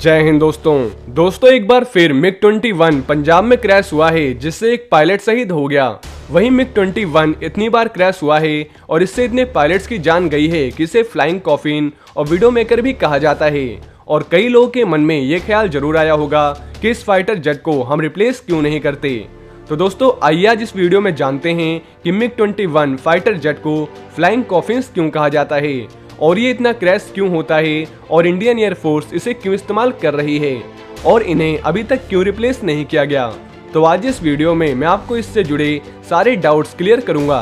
जय हिंद दोस्तों एक बार फिर मिग-21 पंजाब में क्रैश हुआ है जिससे एक पायलट शहीद हो गया। वहीं मिग-21 इतनी बार क्रैश हुआ है और इससे इतने पायलट्स की जान गई है कि इसे फ्लाइंग कॉफिन और विडो मेकर भी कहा जाता है। और कई लोगों के मन में ये ख्याल जरूर आया होगा कि इस फाइटर जेट को हम रिप्लेस क्यों नहीं करते। तो दोस्तों आइए आज इस वीडियो में जानते हैं कि मिग-21 फाइटर जेट को फ्लाइंग कॉफिन्स क्यों कहा जाता है और ये इतना क्रैश क्यों होता है और इंडियन एयरफोर्स इसे क्यों इस्तेमाल कर रही है और इन्हें अभी तक क्यों रिप्लेस नहीं किया गया। तो आज इस वीडियो में मैं आपको इससे जुड़े सारे डाउट्स क्लियर करूंगा।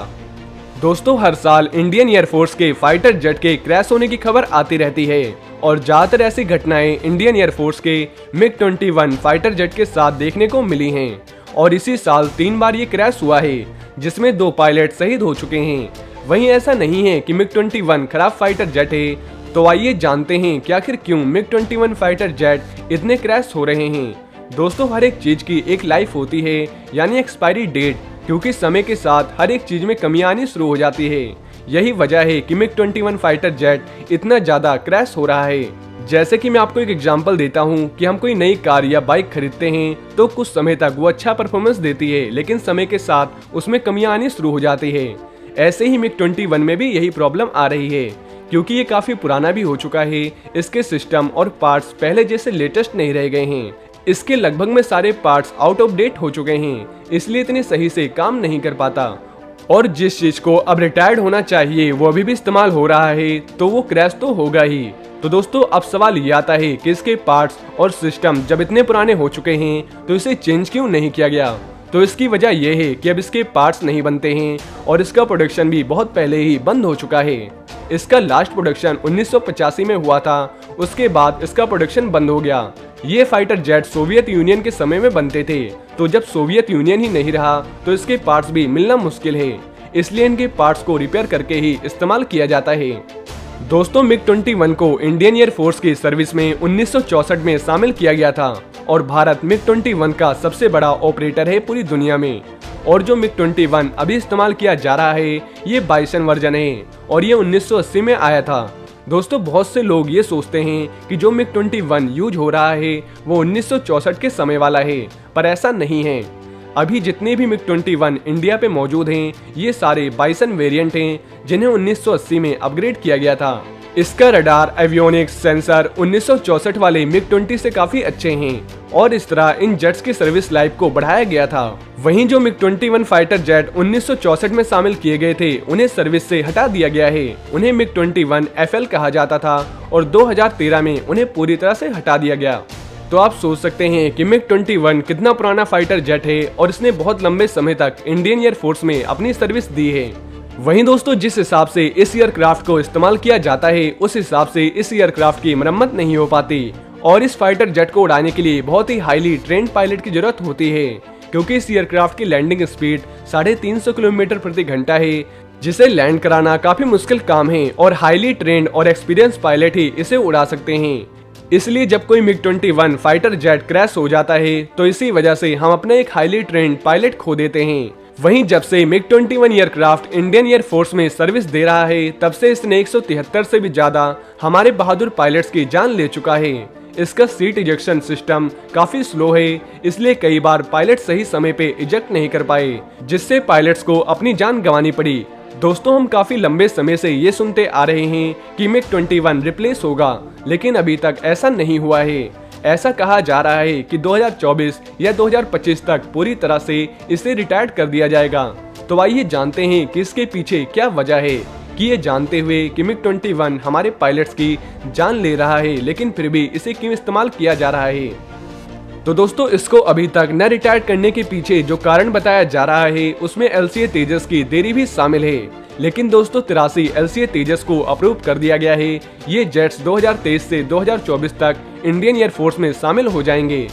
दोस्तों हर साल इंडियन एयरफोर्स के फाइटर जेट के क्रैश होने की खबर आती रहती है और ज्यादातर ऐसी घटनाएं इंडियन एयरफोर्स के मिग-21 फाइटर जेट के साथ देखने को मिली हैं और इसी साल 3 बार ये क्रैश हुआ है जिसमें 2 पायलट शहीद हो चुके हैं। वहीं ऐसा नहीं है कि मिग-21 खराब फाइटर जेट है। तो आइए जानते हैं कि आखिर क्यों मिग-21 फाइटर जेट इतने क्रैश हो रहे हैं। दोस्तों हर एक चीज की एक लाइफ होती है यानी एक्सपायरी डेट, क्योंकि समय के साथ हर एक चीज में कमियां आनी शुरू हो जाती है। यही वजह है कि मिग-21 फाइटर जेट इतना ज्यादा क्रैश हो रहा है। जैसे कि मैं आपको एक एग्जांपल देता हूं कि हम कोई नई कार या बाइक खरीदते हैं तो कुछ समय तक वो अच्छा परफॉर्मेंस देती है, लेकिन समय के साथ उसमें कमियां आनी शुरू हो जाती है। ऐसे ही मिग-21 में भी यही प्रॉब्लम आ रही है, क्योंकि ये काफी पुराना भी हो चुका है। इसके सिस्टम और पार्ट्स पहले जैसे लेटेस्ट नहीं रह गए हैं। इसके लगभग में सारे पार्ट्स आउट ऑफ डेट हो चुके हैं, इसलिए इतने सही से काम नहीं कर पाता। और जिस चीज को अब रिटायर्ड होना चाहिए वो अभी भी इस्तेमाल हो रहा है तो वो क्रैश तो होगा ही। तो दोस्तों अब सवाल ये आता है कि इसके पार्ट्स और सिस्टम जब इतने पुराने हो चुके हैं तो इसे चेंज क्यों नहीं किया गया। तो इसकी वजह यह है कि अब इसके पार्ट्स नहीं बनते हैं और इसका प्रोडक्शन भी बहुत पहले ही बंद हो चुका है। इसका लास्ट प्रोडक्शन 1985 में हुआ था, उसके बाद इसका प्रोडक्शन बंद हो गया। ये फाइटर जेट सोवियत यूनियन के समय में बनते थे, तो जब सोवियत यूनियन ही नहीं रहा तो इसके पार्ट्स भी मिलना मुश्किल है, इसलिए इनके पार्ट्स को रिपेयर करके ही इस्तेमाल किया जाता है। दोस्तों मिग-21 को इंडियन एयरफोर्स की सर्विस में 1964 में शामिल किया गया था और भारत मिग-21 का सबसे बड़ा ऑपरेटर है पूरी दुनिया में। और जो मिग-21 अभी इस्तेमाल किया जा रहा है ये बाइसन वर्जन है और ये 1980 में आया था। दोस्तों बहुत से लोग ये सोचते हैं कि जो मिग-21 यूज हो रहा है वो 1964 के समय वाला है, पर ऐसा नहीं है। अभी जितने भी मिग-21 इंडिया पे मौजूद हैं ये सारे बाइसन वेरिएंट हैं जिन्हें 1980 में अपग्रेड किया गया था। इसका रडार, एवियोनिक्स, सेंसर 1964 वाले मिग-20 से काफी अच्छे हैं और इस तरह इन जेट्स की सर्विस लाइफ को बढ़ाया गया था। वहीं जो मिग-21 फाइटर जेट 1964 में शामिल किए गए थे उन्हें सर्विस से हटा दिया गया है। उन्हें मिग-21 FL कहा जाता था और 2013 में उन्हें पूरी तरह से हटा दिया गया। तो आप सोच सकते हैं कि मिग-21 कितना पुराना फाइटर जेट है और इसने बहुत लंबे समय तक इंडियन एयरफोर्स में अपनी सर्विस दी है। वहीं दोस्तों जिस हिसाब से इस एयरक्राफ्ट को इस्तेमाल किया जाता है उस हिसाब से इस एयरक्राफ्ट की मरम्मत नहीं हो पाती और इस फाइटर जेट को उड़ाने के लिए बहुत ही हाईली ट्रेंड पायलट की जरूरत होती है, क्योंकि इस एयरक्राफ्ट की लैंडिंग स्पीड 350 किलोमीटर प्रति घंटा है, जिसे लैंड कराना काफी मुश्किल काम है और हाईली ट्रेंड और एक्सपीरियंस पायलट ही इसे उड़ा सकते हैं। इसलिए जब कोई मिग-21 फाइटर जेट क्रैश हो जाता है तो इसी वजह से हम अपने एक हाईली ट्रेंड पायलट खो देते हैं। वहीं जब से मिग-21 एयरक्राफ्ट इंडियन एयरफोर्स में सर्विस दे रहा है तब से इसने 173 से भी ज्यादा हमारे बहादुर पायलट्स की जान ले चुका है। इसका सीट इजेक्शन सिस्टम काफी स्लो है, इसलिए कई बार पायलट सही समय पे इजेक्ट नहीं कर पाए, जिससे पायलट्स को अपनी जान गंवानी पड़ी। दोस्तों हम काफी लंबे समय से ये सुनते आ रहे हैं कि मिग-21 रिप्लेस होगा, लेकिन अभी तक ऐसा नहीं हुआ है। ऐसा कहा जा रहा है कि 2024 या 2025 तक पूरी तरह से इसे रिटायर्ड कर दिया जाएगा। तो आइए जानते हैं कि इसके पीछे क्या वजह है कि ये जानते हुए कि मिग-21 हमारे पायलट्स की जान ले रहा है लेकिन फिर भी इसे क्यों इस्तेमाल किया जा रहा है। तो दोस्तों इसको अभी तक न रिटायर करने के पीछे जो कारण बताया जा रहा है उसमें LCA तेजस की देरी भी शामिल है। लेकिन दोस्तों 83 LCA तेजस को अप्रूव कर दिया गया है। ये जेट्स 2023 से 2024 तक इंडियन एयरफोर्स में शामिल हो जाएंगे,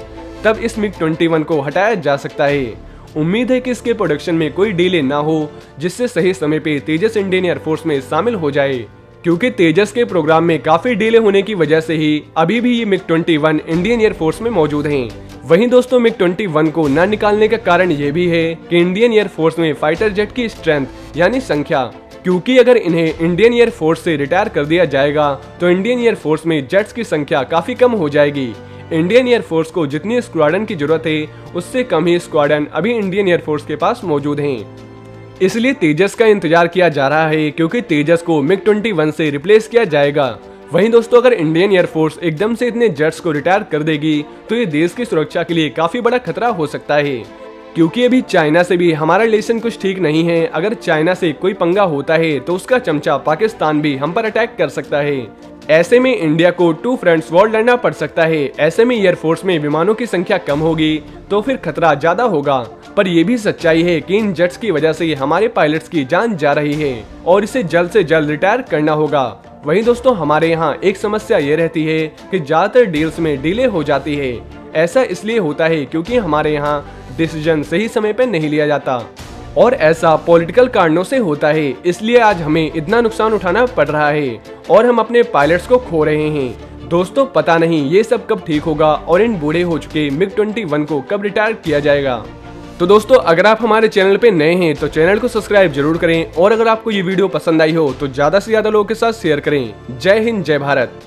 तब इस मिग-21 को हटाया जा सकता है। उम्मीद है कि इसके प्रोडक्शन में कोई डिले ना हो, जिससे सही समय पे तेजस इंडियन एयरफोर्स में शामिल हो जाए, क्योंकि तेजस के प्रोग्राम में काफी डिले होने की वजह से ही अभी भी ये मिग-21 इंडियन एयरफोर्स में मौजूद हैं। वहीं दोस्तों मिग-21 को न निकालने का कारण ये भी है कि इंडियन एयरफोर्स में फाइटर जेट की स्ट्रेंथ यानी संख्या, क्योंकि अगर इन्हें इंडियन एयरफोर्स से रिटायर कर दिया जाएगा तो इंडियन एयरफोर्स में जेट्स की संख्या काफी कम हो जाएगी। इंडियन एयरफोर्स को जितनी स्क्वाड्रन की जरूरत है उससे कम ही स्क्वाड्रन अभी इंडियन एयरफोर्स के पास मौजूद हैं। इसलिए तेजस का इंतजार किया जा रहा है, क्योंकि तेजस को MiG-21 से रिप्लेस किया जाएगा। वहीं दोस्तों, अगर इंडियन एयरफोर्स एकदम से इतने जेट्स को रिटायर कर देगी तो ये देश की सुरक्षा के लिए काफी बड़ा खतरा हो सकता है, क्योंकि अभी चाइना से भी हमारा रिलेशन कुछ ठीक नहीं है। अगर चाइना से कोई पंगा होता है तो उसका चमचा पाकिस्तान भी हम पर अटैक कर सकता है। ऐसे में इंडिया को टू फ्रंट्स वॉर लड़ना पड़ सकता है। ऐसे में एयरफोर्स में विमानों की संख्या कम होगी तो फिर खतरा ज्यादा होगा। पर यह भी सच्चाई है कि इन जेट्स की वजह से हमारे पायलट्स की जान जा रही है और इसे जल्द से जल्द रिटायर करना होगा। वहीं दोस्तों, हमारे यहाँ एक समस्या ये रहती है कि ज्यादातर डील्स में डिले हो जाती है। ऐसा इसलिए होता है क्योंकि हमारे यहाँ डिसीजन सही समय पर नहीं लिया जाता और ऐसा पॉलिटिकल कारणों से होता है। इसलिए आज हमें इतना नुकसान उठाना पड़ रहा है और हम अपने पायलट्स को खो रहे हैं। दोस्तों, पता नहीं ये सब कब ठीक होगा और इन बूढ़े हो चुके MiG-21 को कब रिटायर किया जाएगा। तो दोस्तों, अगर आप हमारे चैनल पे नए हैं तो चैनल को सब्सक्राइब जरूर करें और अगर आपको ये वीडियो पसंद आई हो तो ज्यादा से ज्यादा लोगों के साथ शेयर करें। जय हिंद, जय भारत।